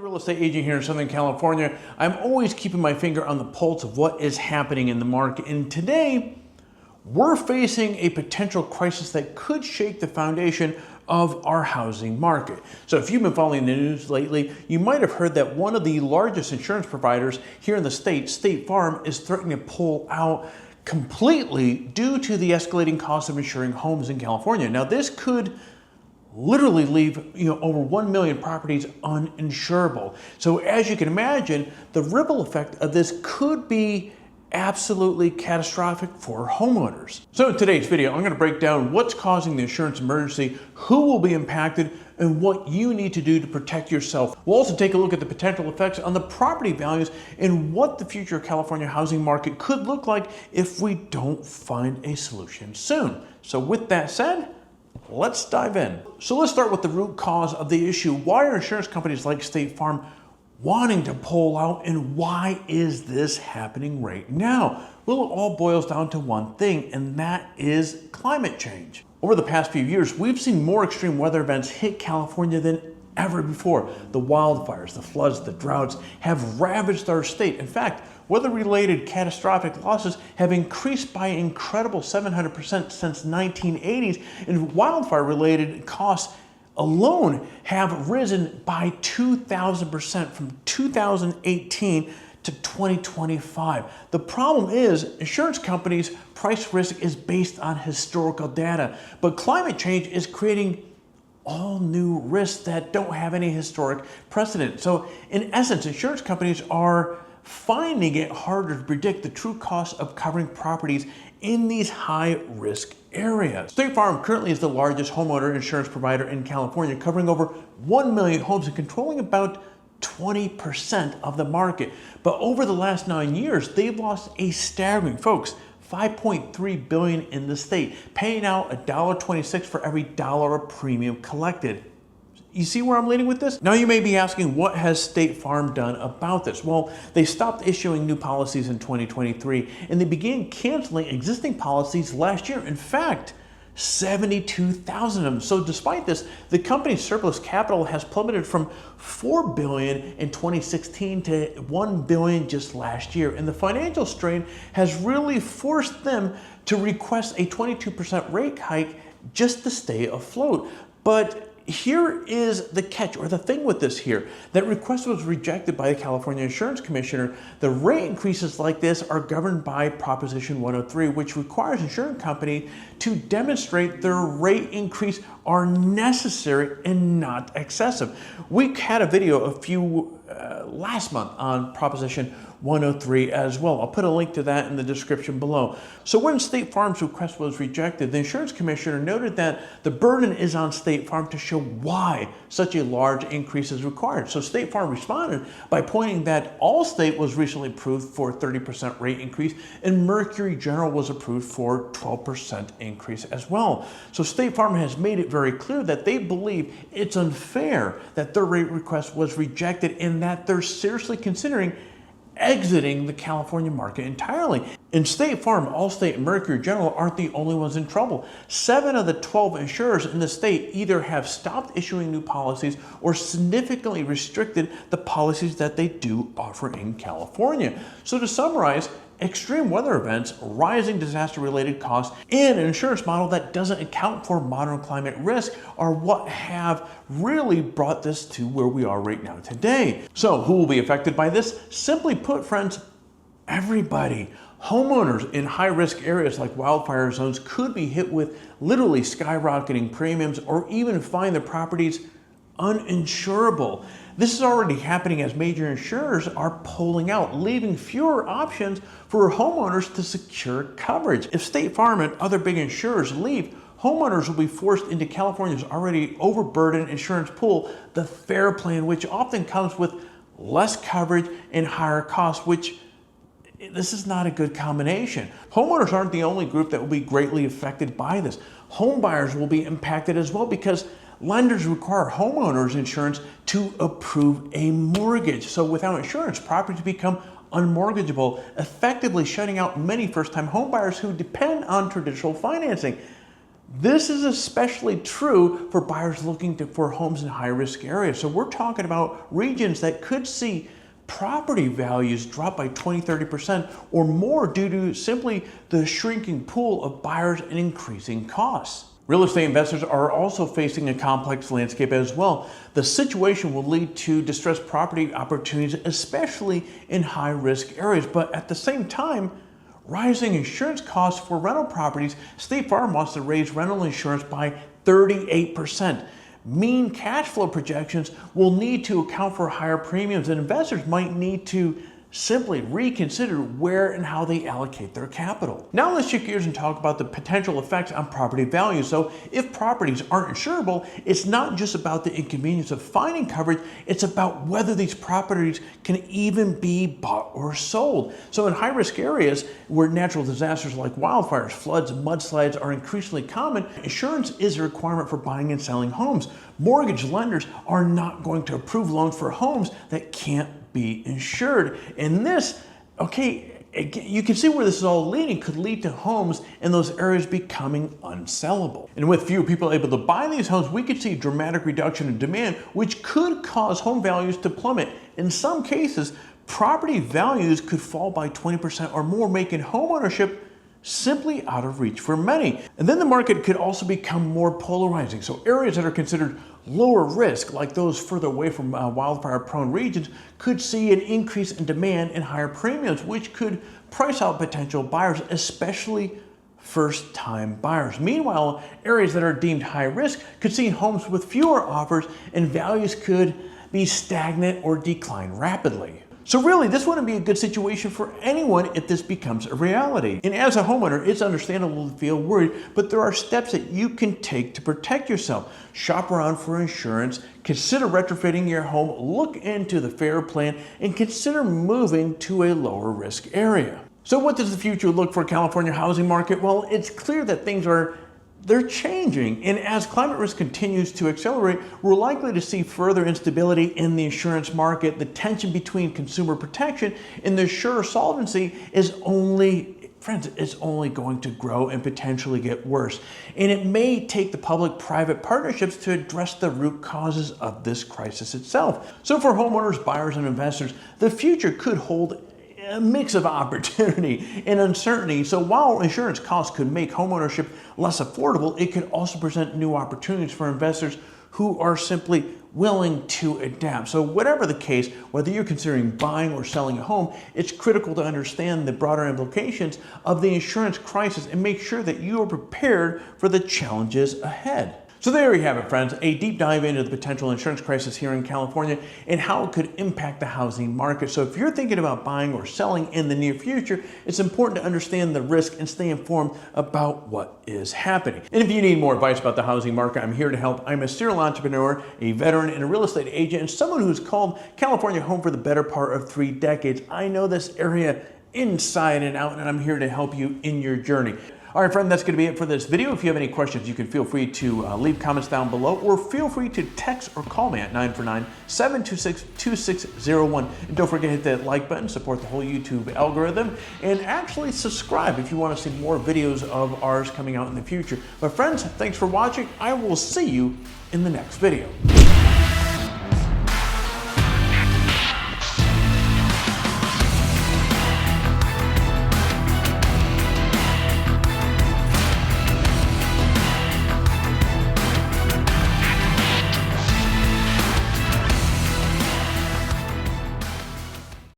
a real estate agent here in Southern California, I'm always keeping my finger on the pulse of what is happening in the market. And today, we're facing a potential crisis that could shake the foundation of our housing market. So if you've been following the news lately, you might have heard that one of the largest insurance providers here in the state, State Farm, is threatening to pull out completely due to the escalating cost of insuring homes in California. Now, this could literally leave over 1 million properties uninsurable. So as you can imagine, the ripple effect of this could be absolutely catastrophic for homeowners. So in today's video, I'm going to break down what's causing the insurance emergency, who will be impacted, and what you need to do to protect yourself. We'll also take a look at the potential effects on the property values and what the future of California housing market could look like if we don't find a solution soon. So with that said, let's dive in. So let's start with the root cause of the issue. Why are insurance companies like State Farm wanting to pull out, and why is this happening right now? Well, it all boils down to one thing, and that is climate change. Over the past few years, we've seen more extreme weather events hit California than ever before. The wildfires, the floods, the droughts have ravaged our state. In fact, weather-related catastrophic losses have increased by an incredible 700% since 1980s, and wildfire-related costs alone have risen by 2,000% from 2018 to 2025. The problem is insurance companies' price risk is based on historical data, but climate change is creating all new risks that don't have any historic precedent. So in essence, insurance companies are finding it harder to predict the true cost of covering properties in these high-risk areas. State Farm currently is the largest homeowner insurance provider in California, covering over 1 million homes and controlling about 20% of the market. But over the last 9 years, they've lost a staggering, folks, $5.3 billion in the state, paying out $1.26 for every dollar of premium collected. You see where I'm leading with this? Now you may be asking, what has State Farm done about this? Well, they stopped issuing new policies in 2023 and they began canceling existing policies last year. In fact, 72,000 of them. So despite this, the company's surplus capital has plummeted from $4 billion in 2016 to $1 billion just last year. And the financial strain has really forced them to request a 22% rate hike just to stay afloat. But here is the catch, or the thing with this here. That request was rejected by the California Insurance Commissioner. The rate increases like this are governed by Proposition 103, which requires insurance companies to demonstrate their rate increase are necessary and not excessive. We had a video last month on Proposition 103 as well. I'll put a link to that in the description below. So when State Farm's request was rejected, the insurance commissioner noted that the burden is on State Farm to show why such a large increase is required. So State Farm responded by pointing that Allstate was recently approved for a 30% rate increase and Mercury General was approved for 12% increase as well. So State Farm has made it very clear that they believe it's unfair that their rate request was rejected and that they're seriously considering exiting the California market entirely. And State Farm, Allstate, and Mercury General aren't the only ones in trouble. 7 of the 12 insurers in the state either have stopped issuing new policies or significantly restricted the policies that they do offer in California. So to summarize, extreme weather events, rising disaster-related costs, and an insurance model that doesn't account for modern climate risk are what have really brought this to where we are right now today. So who will be affected by this? Simply put, friends, everybody. Homeowners in high-risk areas like wildfire zones could be hit with literally skyrocketing premiums or even find their properties uninsurable. This is already happening as major insurers are pulling out, leaving fewer options for homeowners to secure coverage. If State Farm and other big insurers leave, homeowners will be forced into California's already overburdened insurance pool, the FAIR plan, which often comes with less coverage and higher costs, which this is not a good combination. Homeowners aren't the only group that will be greatly affected by this. Home buyers will be impacted as well because lenders require homeowners insurance to approve a mortgage. So without insurance, properties become unmortgageable, effectively shutting out many first-time homebuyers who depend on traditional financing. This is especially true for buyers looking for homes in high-risk areas. So we're talking about regions that could see property values drop by 20–30% or more due to simply the shrinking pool of buyers and increasing costs. Real estate investors are also facing a complex landscape as well. The situation will lead to distressed property opportunities, especially in high-risk areas. But at the same time, rising insurance costs for rental properties. State Farm wants to raise rental insurance by 38%. Mean cash flow projections will need to account for higher premiums, and investors might need to simply reconsider where and how they allocate their capital. Now let's shift gears and talk about the potential effects on property values. So if properties aren't insurable, it's not just about the inconvenience of finding coverage, it's about whether these properties can even be bought or sold. So in high-risk areas where natural disasters like wildfires, floods, and mudslides are increasingly common, insurance is a requirement for buying and selling homes. Mortgage lenders are not going to approve loans for homes that can't be insured. And this, you can see where this is all leading, could lead to homes in those areas becoming unsellable. And with fewer people able to buy these homes, we could see a dramatic reduction in demand, which could cause home values to plummet. In some cases, property values could fall by 20% or more, making homeownership simply out of reach for many. And then the market could also become more polarizing. So areas that are considered lower risk, like those further away from wildfire-prone regions, could see an increase in demand and higher premiums, which could price out potential buyers, especially first-time buyers. Meanwhile, areas that are deemed high risk could see homes with fewer offers, and values could be stagnant or decline rapidly. So really, this wouldn't be a good situation for anyone if this becomes a reality. And as a homeowner, it's understandable to feel worried, but there are steps that you can take to protect yourself. Shop around for insurance, consider retrofitting your home, look into the FAIR plan, and consider moving to a lower risk area. So what does the future look for California housing market? Well, it's clear that they're changing, and as climate risk continues to accelerate, we're likely to see further instability in the insurance market. The tension between consumer protection and the insurer solvency is only going to grow and potentially get worse. And it may take the public-private partnerships to address the root causes of this crisis itself. So for homeowners, buyers, and investors, the future could hold a mix of opportunity and uncertainty. So while insurance costs could make homeownership less affordable, it could also present new opportunities for investors who are simply willing to adapt. So whatever the case, whether you're considering buying or selling a home, it's critical to understand the broader implications of the insurance crisis and make sure that you are prepared for the challenges ahead. So there you have it, friends, a deep dive into the potential insurance crisis here in California and how it could impact the housing market. So if you're thinking about buying or selling in the near future, it's important to understand the risk and stay informed about what is happening. And if you need more advice about the housing market, I'm here to help. I'm a serial entrepreneur, a veteran, and a real estate agent, and someone who's called California home for the better part of 3 decades. I know this area inside and out, and I'm here to help you in your journey. All right, friend, that's going to be it for this video. If you have any questions, you can feel free to leave comments down below, or feel free to text or call me at 949-726-2601. And don't forget to hit that like button, support the whole YouTube algorithm, and actually subscribe if you want to see more videos of ours coming out in the future. But friends, thanks for watching. I will see you in the next video.